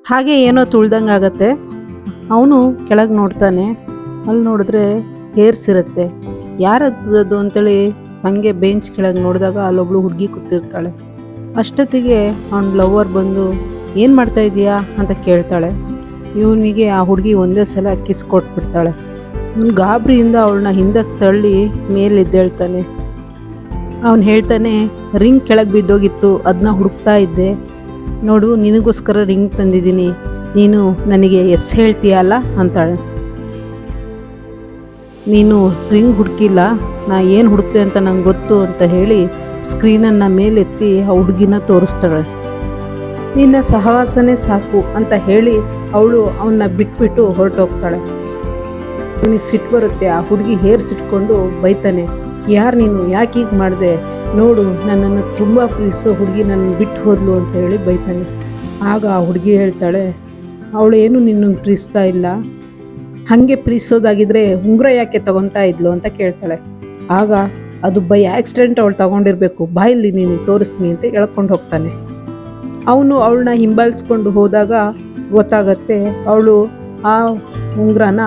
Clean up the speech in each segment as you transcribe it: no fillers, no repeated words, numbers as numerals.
ಹಾಗೆ ಏನೋ ತುಳ್ದಂಗೆ ಆಗತ್ತೆ. ಅವನು ಕೆಳಗೆ ನೋಡ್ತಾನೆ. ಅಲ್ಲಿ ನೋಡಿದ್ರೆ ಹೇರ್ಸ್ ಇರುತ್ತೆ. ಯಾರದ್ದು ಅಂತೇಳಿ ಹಾಗೆ ಬೆಂಚ್ ಕೆಳಗೆ ನೋಡಿದಾಗ ಅಲ್ಲೊಬ್ಳು ಹುಡುಗಿ ಕೂತಿರ್ತಾಳೆ. ಅಷ್ಟೊತ್ತಿಗೆ ಅವನ ಲವರ್ ಬಂದು ಏನು ಮಾಡ್ತಾ ಇದೀಯಾ ಅಂತ ಕೇಳ್ತಾಳೆ. ಇವನಿಗೆ ಆ ಹುಡುಗಿ ಒಂದೇ ಸಲ ಕಿಸ್ ಕೊಟ್ಬಿಡ್ತಾಳೆ. ಇವನು ಗಾಬರಿಯಿಂದ ಅವಳನ್ನ ಹಿಂದಕ್ಕೆ ತಳ್ಳಿ ಮೇಲೆ ಎದ್ದೇಳ್ತಾನೆ. ಅವನು ಹೇಳ್ತಾನೆ, ರಿಂಗ್ ಕೆಳಗೆ ಬಿದ್ದೋಗಿತ್ತು, ಅದನ್ನ ಹುಡುಕ್ತಾ ಇದ್ದೆ, ನೋಡು ನಿನಗೋಸ್ಕರ ರಿಂಗ್ ತಂದಿದ್ದೀನಿ, ನೀನು ನನಗೆ ಎಸ್ ಹೇಳ್ತೀಯಲ್ಲ ಅಂತಾಳೆ. ನೀನು ರಿಂಗ್ ಹುಡುಕಿಲ್ಲ, ನಾ ಏನು ಹುಡುಕ್ತೆ ಅಂತ ನಂಗೆ ಗೊತ್ತು ಅಂತ ಹೇಳಿ ಸ್ಕ್ರೀನನ್ನು ಮೇಲೆತ್ತಿ ಆ ಹುಡುಗಿನ ತೋರಿಸ್ತಾಳೆ. ನಿನ್ನ ಸಹವಾಸನೇ ಸಾಕು ಅಂತ ಹೇಳಿ ಅವಳು ಅವನ್ನ ಬಿಟ್ಬಿಟ್ಟು ಹೊರಟೋಗ್ತಾಳೆ. ಅವನಿಗೆ ಸಿಟ್ಟು ಬರುತ್ತೆ. ಆ ಹುಡುಗಿ ಹೇರ್ ಸಿಟ್ಕೊಂಡು ಬೈತಾನೆ, ಯಾರು ನೀನು, ಯಾಕೆ ಹೀಗೆ ಮಾಡಿದೆ, ನೋಡು ನನ್ನನ್ನು ತುಂಬ ಪ್ರೀತಿಸೋ ಹುಡುಗಿ ನನ್ನ ಬಿಟ್ಟು ಹೋದ್ಲು ಅಂತ ಹೇಳಿ ಬೈತಾನೆ. ಆಗ ಆ ಹುಡುಗಿ ಹೇಳ್ತಾಳೆ, ಅವಳು ಏನು ನಿನ್ನನ್ನು ಪ್ರೀತಿಸ್ತಾ ಇಲ್ಲ, ಹಾಗೆ ಪ್ರೀತಿಸೋದಾಗಿದ್ರೆ ಉಂಗುರ ಯಾಕೆ ತಗೊತಾ ಇದ್ಲು ಅಂತ ಕೇಳ್ತಾಳೆ. ಆಗ ಅದು ಬೈ ಆಕ್ಸಿಡೆಂಟ್ ಅವಳು ತಗೊಂಡಿರಬೇಕು, ಬಾಯಲ್ಲಿ ನೀನು ತೋರಿಸ್ತೀನಿ ಅಂತ ಹೇಳ್ಕೊಂಡು ಹೋಗ್ತಾನೆ. ಅವನು ಅವಳನ್ನ ಹಿಂಬಾಲಿಸ್ಕೊಂಡು ಹೋದಾಗ ಗೊತ್ತಾಗತ್ತೆ ಅವಳು ಆ ಉಂಗುರನ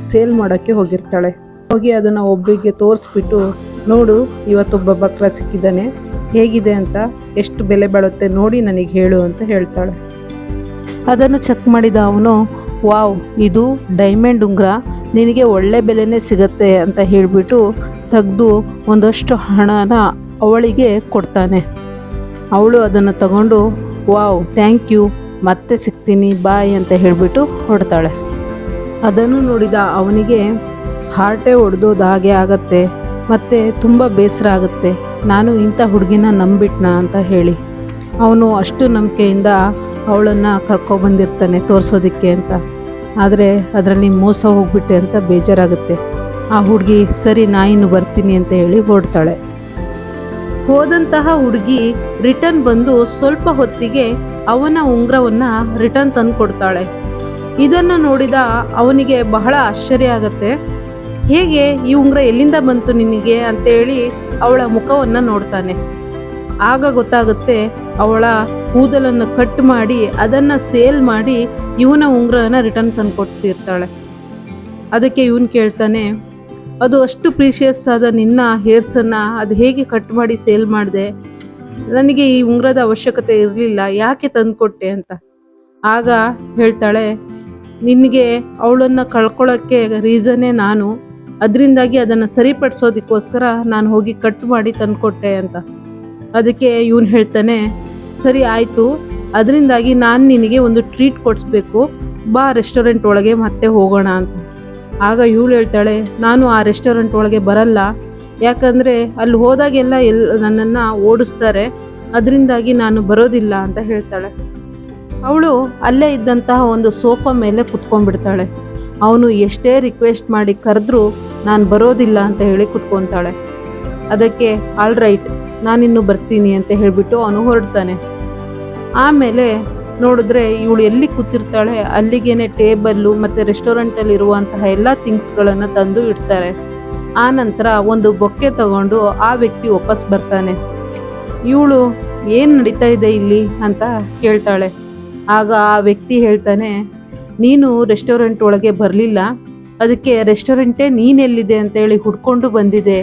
ಸೇಲ್ ಮಾಡೋಕ್ಕೆ ಹೋಗಿರ್ತಾಳೆ. ಹೋಗಿ ಅದನ್ನು ಒಬ್ಬರಿಗೆ ತೋರಿಸ್ಬಿಟ್ಟು, ನೋಡು ಇವತ್ತೊಬ್ಬ ಬಕ್ರ ಸಿಕ್ಕಿದ್ದಾನೆ, ಹೇಗಿದೆ ಅಂತ, ಎಷ್ಟು ಬೆಲೆ ಬಾಳುತ್ತೆ ನೋಡಿ ನನಗೆ ಹೇಳು ಅಂತ ಹೇಳ್ತಾಳೆ. ಅದನ್ನು ಚೆಕ್ ಮಾಡಿದ ಅವನು, ವಾವ್ ಇದು ಡೈಮಂಡ್ ಉಂಗುರ, ನಿನಗೆ ಒಳ್ಳೆ ಬೆಲೆನೇ ಸಿಗತ್ತೆ ಅಂತ ಹೇಳಿಬಿಟ್ಟು ತೆಗೆದು ಒಂದಷ್ಟು ಹಣನ ಅವಳಿಗೆ ಕೊಡ್ತಾನೆ. ಅವಳು ಅದನ್ನು ತಗೊಂಡು ವಾವ್ ಥ್ಯಾಂಕ್ ಯು, ಮತ್ತೆ ಸಿಗ್ತೀನಿ ಬಾಯ್ ಅಂತ ಹೇಳಿಬಿಟ್ಟು ಹೊಡ್ತಾಳೆ. ಅದನ್ನು ನೋಡಿದ ಅವನಿಗೆ ಹಾರ್ಟೇ ಒಡೆದೋದು ಹಾಗೆ ಆಗತ್ತೆ, ಮತ್ತು ತುಂಬ ಬೇಸರ ಆಗುತ್ತೆ, ನಾನು ಇಂಥ ಹುಡುಗಿನ ನಂಬಿಟ್ನಾ ಅಂತ ಹೇಳಿ. ಅವನು ಅಷ್ಟು ನಂಬಿಕೆಯಿಂದ ಅವಳನ್ನು ಕರ್ಕೊಬಂದಿರ್ತಾನೆ ತೋರಿಸೋದಕ್ಕೆ ಅಂತ. ಆದರೆ ಅದರಲ್ಲಿ ಮೋಸ ಹೋಗ್ಬಿಟ್ಟೆ ಅಂತ ಬೇಜಾರಾಗುತ್ತೆ. ಆ ಹುಡುಗಿ ಸರಿ ನಾ ಇನ್ನು ಬರ್ತೀನಿ ಅಂತ ಹೇಳಿ ಹೊರಡ್ತಾಳೆ. ಹೋದಂತಹ ಹುಡುಗಿ ರಿಟರ್ನ್ ಬಂದು ಸ್ವಲ್ಪ ಹೊತ್ತಿಗೆ ಅವನ ಉಂಗುರವನ್ನು ರಿಟರ್ನ್ ತಂದು ಕೊಡ್ತಾಳೆ. ಇದನ್ನು ನೋಡಿದ ಅವನಿಗೆ ಬಹಳ ಆಶ್ಚರ್ಯ ಆಗುತ್ತೆ. ಹೇಗೆ ಈ ಉಂಗುರ ಎಲ್ಲಿಂದ ಬಂತು ನಿನಗೆ ಅಂತೇಳಿ ಅವಳ ಮುಖವನ್ನು ನೋಡ್ತಾನೆ. ಆಗ ಗೊತ್ತಾಗುತ್ತೆ ಅವಳ ಕೂದಲನ್ನು ಕಟ್ ಮಾಡಿ ಅದನ್ನು ಸೇಲ್ ಮಾಡಿ ಇವನ ಉಂಗುರನ ರಿಟರ್ನ್ ತಂದು ಕೊಟ್ಟಿರ್ತಾಳೆ. ಅದಕ್ಕೆ ಇವನು ಕೇಳ್ತಾನೆ, ಅದು ಅಷ್ಟು ಪ್ರೀಶಿಯಸ್ ಆದ ನಿನ್ನ ಹೇರ್ಸನ್ನು ಅದು ಹೇಗೆ ಕಟ್ ಮಾಡಿ ಸೇಲ್ ಮಾಡಿದೆ, ನನಗೆ ಈ ಉಂಗುರದ ಅವಶ್ಯಕತೆ ಇರಲಿಲ್ಲ, ಯಾಕೆ ತಂದುಕೊಟ್ಟೆ ಅಂತ. ಆಗ ಹೇಳ್ತಾಳೆ, ನಿನಗೆ ಅವಳನ್ನು ಕಳ್ಕೊಳ್ಳೋಕ್ಕೆ ರೀಸನ್ನೇ ನಾನು, ಅದರಿಂದಾಗಿ ಅದನ್ನು ಸರಿಪಡಿಸೋದಕ್ಕೋಸ್ಕರ ನಾನು ಹೋಗಿ ಕಟ್ ಮಾಡಿ ತಂದುಕೊಟ್ಟೆ ಅಂತ. ಅದಕ್ಕೆ ಇವನು ಹೇಳ್ತಾನೆ, ಸರಿ ಆಯಿತು, ಅದರಿಂದಾಗಿ ನಾನು ನಿನಗೆ ಒಂದು ಟ್ರೀಟ್ ಕೊಡಿಸ್ಬೇಕು, ಬಾ ರೆಸ್ಟೋರೆಂಟ್ ಒಳಗೆ ಮತ್ತೆ ಹೋಗೋಣ ಅಂತ. ಆಗ ಇವಳು ಹೇಳ್ತಾಳೆ, ನಾನು ಆ ರೆಸ್ಟೋರೆಂಟ್ ಒಳಗೆ ಬರಲ್ಲ, ಯಾಕಂದರೆ ಅಲ್ಲಿ ಹೋದಾಗೆಲ್ಲ ನನ್ನನ್ನು ಓಡಿಸ್ತಾರೆ, ಅದರಿಂದಾಗಿ ನಾನು ಬರೋದಿಲ್ಲ ಅಂತ ಹೇಳ್ತಾಳೆ. ಅವಳು ಅಲ್ಲೇ ಇದ್ದಂತಹ ಒಂದು ಸೋಫಾ ಮೇಲೆ ಕುತ್ಕೊಂಡ್ಬಿಡ್ತಾಳೆ. ಅವನು ಎಷ್ಟೇ ರಿಕ್ವೆಸ್ಟ್ ಮಾಡಿ ಕರೆದ್ರೂ ನಾನು ಬರೋದಿಲ್ಲ ಅಂತ ಹೇಳಿ ಕುತ್ಕೊತಾಳೆ. ಅದಕ್ಕೆ ಆಲ್ ರೈಟ್ ನಾನಿನ್ನು ಬರ್ತೀನಿ ಅಂತ ಹೇಳಿಬಿಟ್ಟು ಅವನು ಹೊರಡ್ತಾನೆ. ಆಮೇಲೆ ನೋಡಿದ್ರೆ ಇವಳು ಎಲ್ಲಿ ಕೂತಿರ್ತಾಳೆ ಅಲ್ಲಿಗೇನೆ ಟೇಬಲ್ಲು ಮತ್ತು ರೆಸ್ಟೋರೆಂಟಲ್ಲಿ ಇರುವಂತಹ ಎಲ್ಲ ಥಿಂಗ್ಸ್ಗಳನ್ನು ತಂದು ಇಡ್ತಾರೆ. ಆ ನಂತರ ಒಂದು ಬೊಕ್ಕೆ ತಗೊಂಡು ಆ ವ್ಯಕ್ತಿ ವಾಪಸ್ ಬರ್ತಾನೆ. ಇವಳು ಏನು ನಡೀತಾ ಇದೆ ಇಲ್ಲಿ ಅಂತ ಕೇಳ್ತಾಳೆ. ಆಗ ಆ ವ್ಯಕ್ತಿ ಹೇಳ್ತಾನೆ, ನೀನು ರೆಸ್ಟೋರೆಂಟ್ ಒಳಗೆ ಬರಲಿಲ್ಲ, ಅದಕ್ಕೆ ರೆಸ್ಟೋರೆಂಟೇ ನೀನೆಲ್ಲಿದೆ ಅಂತೇಳಿ ಹುಡ್ಕೊಂಡು ಬಂದಿದೆ,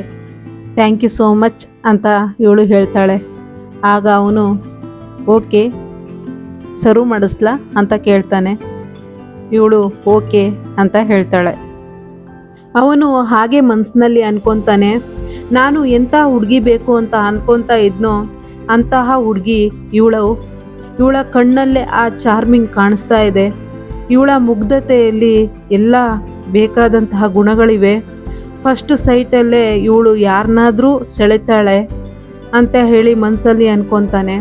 ಥ್ಯಾಂಕ್ ಯು ಸೋ ಮಚ್ ಅಂತ ಇವಳು ಹೇಳ್ತಾಳೆ. ಆಗ ಅವನು ಓಕೆ ಸರ್ವ್ ಮಾಡಿಸ್ಲಾ ಅಂತ ಕೇಳ್ತಾನೆ. ಇವಳು ಓಕೆ ಅಂತ ಹೇಳ್ತಾಳೆ. ಅವನು ಹಾಗೆ ಮನಸ್ಸಿನಲ್ಲಿ ಅನ್ಕೊತಾನೆ, ನಾನು ಎಂಥ ಹುಡುಗಿ ಬೇಕು ಅಂತ ಅನ್ಕೊತಾ ಇದ್ನೋ ಅಂತಹ ಹುಡುಗಿ ಇವಳ ಕಣ್ಣಲ್ಲೇ ಆ ಚಾರ್ಮಿಂಗ್ ಕಾಣಿಸ್ತಾ ಇದೆ, ಇವಳ ಮುಗ್ಧತೆಯಲ್ಲಿ ಎಲ್ಲ ಬೇಕಾದಂತಹ ಗುಣಗಳಿವೆ, ಫಸ್ಟ್ ಸೈಟಲ್ಲೇ ಇವಳು ಯಾರನ್ನಾದರೂ ಸೆಳೆತಾಳೆ ಅಂತ ಹೇಳಿ ಮನಸ್ಸಲ್ಲಿ ಅನ್ಕೊತಾನೆ.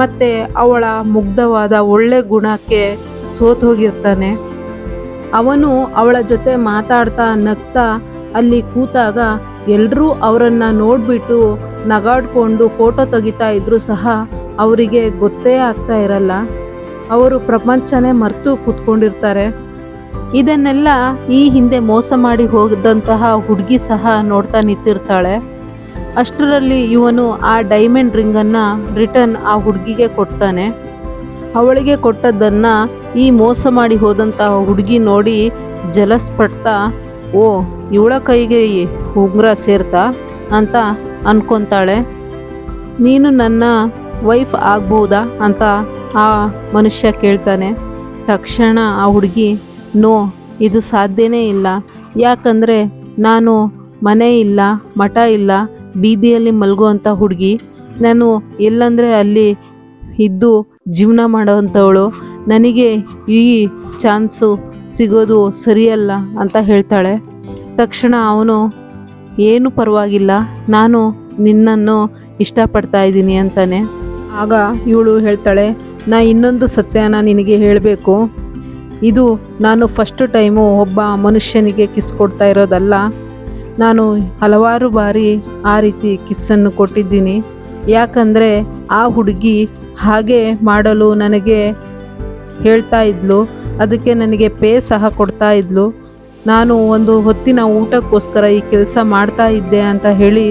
ಮತ್ತು ಅವಳ ಮುಗ್ಧವಾದ ಒಳ್ಳೆ ಗುಣಕ್ಕೆ ಸೋತು ಹೋಗಿರ್ತಾನೆ. ಅವನು ಅವಳ ಜೊತೆ ಮಾತಾಡ್ತಾ ನಗ್ತಾ ಅಲ್ಲಿ ಕೂತಾಗ ಎಲ್ಲರೂ ಅವರನ್ನು ನೋಡಿಬಿಟ್ಟು ನಗಾಡ್ಕೊಂಡು ಫೋಟೋ ತೆಗಿತಾ ಇದ್ರೂ ಸಹ ಅವರಿಗೆ ಗೊತ್ತೇ ಆಗ್ತಾ ಇರಲ್ಲ, ಅವರು ಪ್ರಪಂಚನೇ ಮರೆತು ಕೂತ್ಕೊಂಡಿರ್ತಾರೆ. ಇದನ್ನೆಲ್ಲ ಈ ಹಿಂದೆ ಮೋಸ ಮಾಡಿ ಹೋದಂತಹ ಹುಡುಗಿ ಸಹ ನೋಡ್ತಾ ನಿಂತಿರ್ತಾಳೆ. ಅಷ್ಟರಲ್ಲಿ ಇವನು ಆ ಡೈಮಂಡ್ ರಿಂಗನ್ನು ರಿಟರ್ನ್ ಆ ಹುಡುಗಿಗೆ ಕೊಡ್ತಾನೆ. ಅವಳಿಗೆ ಕೊಟ್ಟದ್ದನ್ನು ಈ ಮೋಸ ಮಾಡಿ ಹೋದಂಥ ಹುಡುಗಿ ನೋಡಿ ಜಲಸ್ ಪಡ್ತಾ, ಓ ಇವಳ ಕೈಗೆ ಉಂಗುರ ಸೇರ್ತಾ ಅಂತ ಅನ್ಕೊತಾಳೆ. ನೀನು ನನ್ನ ವೈಫ್ ಆಗ್ಬೋದಾ ಅಂತ ಆ ಮನುಷ್ಯ ಕೇಳ್ತಾನೆ. ತಕ್ಷಣ ಆ ಹುಡುಗಿ, ನೋ, ಇದು ಸಾಧ್ಯನೇ ಇಲ್ಲ. ಯಾಕಂದರೆ ನಾನು ಮನೆ ಇಲ್ಲ, ಮಠ ಇಲ್ಲ, ಬೀದಿಯಲ್ಲಿ ಮಲಗುವಂಥ ಹುಡುಗಿ. ನಾನು ಎಲ್ಲಂದರೆ ಅಲ್ಲಿ ಇದ್ದು ಜೀವನ ಮಾಡೋವಂಥವಳು. ನನಗೆ ಈ ಚಾನ್ಸು ಸಿಗೋದು ಸರಿಯಲ್ಲ ಅಂತ ಹೇಳ್ತಾಳೆ. ತಕ್ಷಣ ಅವನು, ಏನು ಪರವಾಗಿಲ್ಲ, ನಾನು ನಿನ್ನನ್ನು ಇಷ್ಟಪಡ್ತಾ ಇದ್ದೀನಿ ಅಂತಾನೆ. ಆಗ ಇವಳು ಹೇಳ್ತಾಳೆ, ನಾ ಇನ್ನೊಂದು ಸತ್ಯನ ನಿನಗೆ ಹೇಳಬೇಕು. ಇದು ನಾನು ಫಸ್ಟ್ ಟೈಮು ಒಬ್ಬ ಮನುಷ್ಯನಿಗೆ ಕಿಸ್ ಕೊಡ್ತಾ ಇರೋದಲ್ಲ. ನಾನು ಹಲವಾರು ಬಾರಿ ಆ ರೀತಿ ಕಿಸ್ಸನ್ನು ಕೊಟ್ಟಿದ್ದೀನಿ. ಯಾಕಂದರೆ ಆ ಹುಡುಗಿ ಹಾಗೆ ಮಾಡಲು ನನಗೆ ಹೇಳ್ತಾ ಇದ್ಲು, ಅದಕ್ಕೆ ನನಗೆ ಪೇ ಸಹ ಕೊಡ್ತಾ ಇದ್ಲು. ನಾನು ಒಂದು ಹೊತ್ತಿನ ಊಟಕ್ಕೋಸ್ಕರ ಈ ಕೆಲಸ ಮಾಡ್ತಾ ಇದ್ದೆ ಅಂತ ಹೇಳಿ,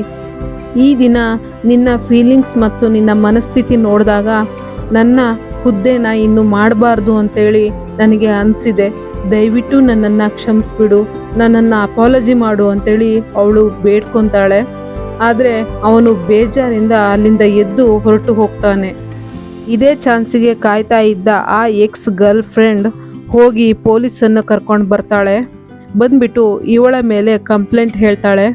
ಈ ದಿನ ನಿನ್ನ ಫೀಲಿಂಗ್ಸ್ ಮತ್ತು ನಿನ್ನ ಮನಸ್ಥಿತಿ ನೋಡಿದಾಗ ನನ್ನ ಹುದ್ದೆನ ಇನ್ನು ಮಾಡಬಾರ್ದು ಅಂತೇಳಿ ನನಗೆ ಅನಿಸಿದೆ. ದಯವಿಟ್ಟು ನನ್ನನ್ನು ಕ್ಷಮಿಸ್ಬಿಡು, ನನ್ನನ್ನು ಅಪಾಲಜಿ ಮಾಡು ಅಂತೇಳಿ ಅವಳು ಬೇಡ್ಕೊತಾಳೆ. ಆದರೆ ಅವನು ಬೇಜಾರಿಂದ ಅಲ್ಲಿಂದ ಎದ್ದು ಹೊರಟು ಹೋಗ್ತಾನೆ. ಇದೇ ಚಾನ್ಸಿಗೆ ಕಾಯ್ತಾ ಇದ್ದ ಆ ಎಕ್ಸ್ ಗರ್ಲ್ ಫ್ರೆಂಡ್ ಹೋಗಿ ಪೊಲೀಸನ್ನು ಕರ್ಕೊಂಡು ಬರ್ತಾಳೆ. ಬಂದ್ಬಿಟ್ಟು ಇವಳ ಮೇಲೆ ಕಂಪ್ಲೇಂಟ್ ಹೇಳ್ತಾಳೆ,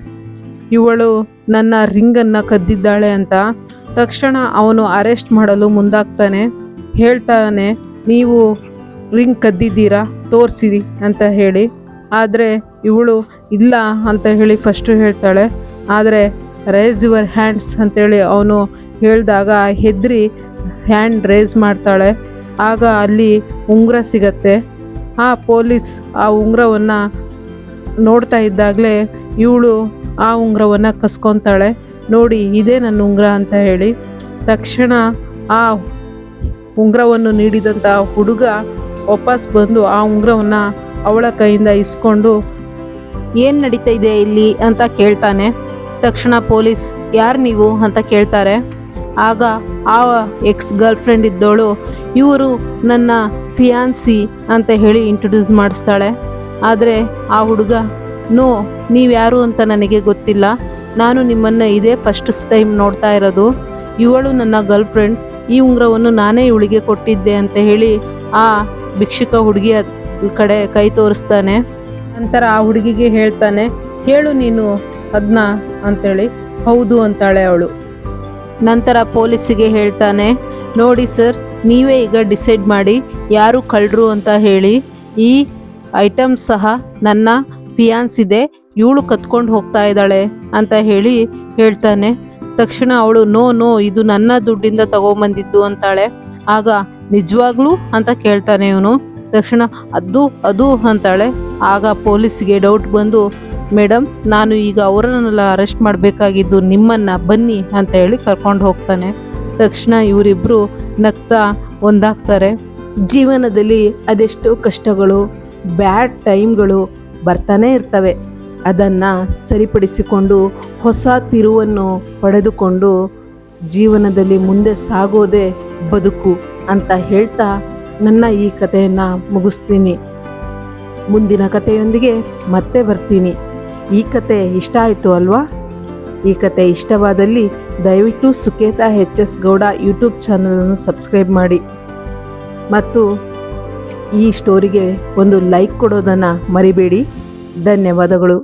ಇವಳು ನನ್ನ ರಿಂಗನ್ನು ಕದ್ದಿದ್ದಾಳೆ ಅಂತ. ತಕ್ಷಣ ಅವನು ಅರೆಸ್ಟ್ ಮಾಡಲು ಮುಂದಾಗ್ತಾನೆ. ಹೇಳ್ತಾನೆ, ನೀವು ರಿಂಗ್ ಕದ್ದಿದ್ದೀರಾ, ತೋರಿಸಿರಿ ಅಂತ ಹೇಳಿ. ಆದರೆ ಇವಳು ಇಲ್ಲ ಅಂತ ಹೇಳಿ ಫಸ್ಟು ಹೇಳ್ತಾಳೆ. ಆದರೆ ರೈಸ್ ಯುವರ್ ಹ್ಯಾಂಡ್ಸ್ ಅಂತೇಳಿ ಅವನು ಹೇಳಿದಾಗ ಹೆದರಿ ಹ್ಯಾಂಡ್ ರೇಸ್ ಮಾಡ್ತಾಳೆ. ಆಗ ಅಲ್ಲಿ ಉಂಗುರ ಸಿಗತ್ತೆ. ಆ ಪೊಲೀಸ್ ಆ ಉಂಗುರವನ್ನು ನೋಡ್ತಾ ಇದ್ದಾಗಲೇ ಇವಳು ಆ ಉಂಗುರವನ್ನು ಕಸ್ಕೊತಾಳೆ. ನೋಡಿ, ಇದೇ ನನ್ನ ಉಂಗುರ ಅಂತ ಹೇಳಿ. ತಕ್ಷಣ ಆ ಉಂಗುರವನ್ನು ನೀಡಿದಂಥ ಹುಡುಗ ವಾಪಸ್ ಬಂದು ಆ ಉಂಗುರವನ್ನು ಅವಳ ಕೈಯಿಂದ ಇಸ್ಕೊಂಡು, ಏನು ನಡೀತಾ ಇದೆ ಇಲ್ಲಿ ಅಂತ ಕೇಳ್ತಾನೆ. ತಕ್ಷಣ ಪೊಲೀಸ್, ಯಾರು ನೀವು ಅಂತ ಕೇಳ್ತಾರೆ. ಆಗ ಆ ಎಕ್ಸ್ ಗರ್ಲ್ ಫ್ರೆಂಡ್ ಇದ್ದವಳು, ಇವರು ನನ್ನ ಫಿಯಾನ್ಸಿ ಅಂತ ಹೇಳಿ ಇಂಟ್ರೊಡ್ಯೂಸ್ ಮಾಡಿಸ್ತಾಳೆ. ಆದರೆ ಆ ಹುಡುಗ, ನೋ, ನೀವ್ಯಾರು ಅಂತ ನನಗೆ ಗೊತ್ತಿಲ್ಲ, ನಾನು ನಿಮ್ಮನ್ನು ಇದೇ ಫಸ್ಟ್ ಟೈಮ್ ನೋಡ್ತಾ ಇರೋದು. ಇವಳು ನನ್ನ ಗರ್ಲ್ ಫ್ರೆಂಡ್, ಈ ಉಂಗುರವನ್ನು ನಾನೇ ಇವಳಿಗೆ ಕೊಟ್ಟಿದ್ದೆ ಅಂತ ಹೇಳಿ ಆ ಭಿಕ್ಷುಕ ಹುಡುಗಿಯ ಕಡೆ ಕೈ ತೋರಿಸ್ತಾನೆ. ನಂತರ ಆ ಹುಡುಗಿಗೆ ಹೇಳ್ತಾನೆ, ಹೇಳು ನೀನು ಅದನ್ನ ಅಂತೇಳಿ. ಹೌದು ಅಂತಾಳೆ ಅವಳು. ನಂತರ ಪೊಲೀಸಿಗೆ ಹೇಳ್ತಾನೆ, ನೋಡಿ ಸರ್, ನೀವೇ ಈಗ ಡಿಸೈಡ್ ಮಾಡಿ ಯಾರು ಕಳ್ಳರು ಅಂತ ಹೇಳಿ. ಈ ಐಟಮ್ ಸಹ ನನ್ನ ಫಿಯಾನ್ಸ್ ಇದೆ, ಇವಳು ಕತ್ಕೊಂಡು ಹೋಗ್ತಾ ಇದ್ದಾಳೆ ಅಂತ ಹೇಳಿ ಹೇಳ್ತಾನೆ. ತಕ್ಷಣ ಅವಳು, ನೋ, ಇದು ನನ್ನ ದುಡ್ಡಿಂದ ತಗೊಂಬಂದಿದ್ದು ಅಂತಾಳೆ. ಆಗ ನಿಜವಾಗ್ಲೂ ಅಂತ ಕೇಳ್ತಾನೆ ಇವನು. ತಕ್ಷಣ ಅದು ಅಂತಾಳೆ. ಆಗ ಪೊಲೀಸಿಗೆ ಡೌಟ್ ಬಂದು, ಮೇಡಮ್, ನಾನು ಈಗ ಅವರನ್ನೆಲ್ಲ ಅರೆಸ್ಟ್ ಮಾಡಬೇಕಾಗಿದ್ದು ನಿಮ್ಮನ್ನು, ಬನ್ನಿ ಅಂತ ಹೇಳಿ ಕರ್ಕೊಂಡು ಹೋಗ್ತಾನೆ. ತಕ್ಷಣ ಇವರಿಬ್ಬರು ನಗ್ತಾ ಒಂದಾಗ್ತಾರೆ. ಜೀವನದಲ್ಲಿ ಅದೆಷ್ಟೋ ಕಷ್ಟಗಳು, ಬ್ಯಾಡ್ ಟೈಮ್ಗಳು ಬರ್ತಾನೆ ಇರ್ತವೆ. ಅದನ್ನು ಸರಿಪಡಿಸಿಕೊಂಡು ಹೊಸ ತಿರುವನ್ನು ಪಡೆದುಕೊಂಡು ಜೀವನದಲ್ಲಿ ಮುಂದೆ ಸಾಗೋದೇ ಬದುಕು ಅಂತ ಹೇಳ್ತಾ ನನ್ನ ಈ ಕಥೆಯನ್ನು ಮುಗಿಸ್ತೀನಿ. ಮುಂದಿನ ಕಥೆಯೊಂದಿಗೆ ಮತ್ತೆ ಬರ್ತೀನಿ. ಈ ಕತೆ ಇಷ್ಟ ಆಯಿತು ಅಲ್ವಾ? ಈ ಕತೆ ಇಷ್ಟವಾದಲ್ಲಿ ದಯವಿಟ್ಟು ಸುಕೇತಾ HS ಗೌಡ ಯೂಟ್ಯೂಬ್ ಚಾನಲನ್ನು ಸಬ್ಸ್ಕ್ರೈಬ್ ಮಾಡಿ ಮತ್ತು ಈ ಸ್ಟೋರಿಗೆ ಒಂದು ಲೈಕ್ ಕೊಡೋದನ್ನು ಮರಿಬೇಡಿ. ಧನ್ಯವಾದಗಳು.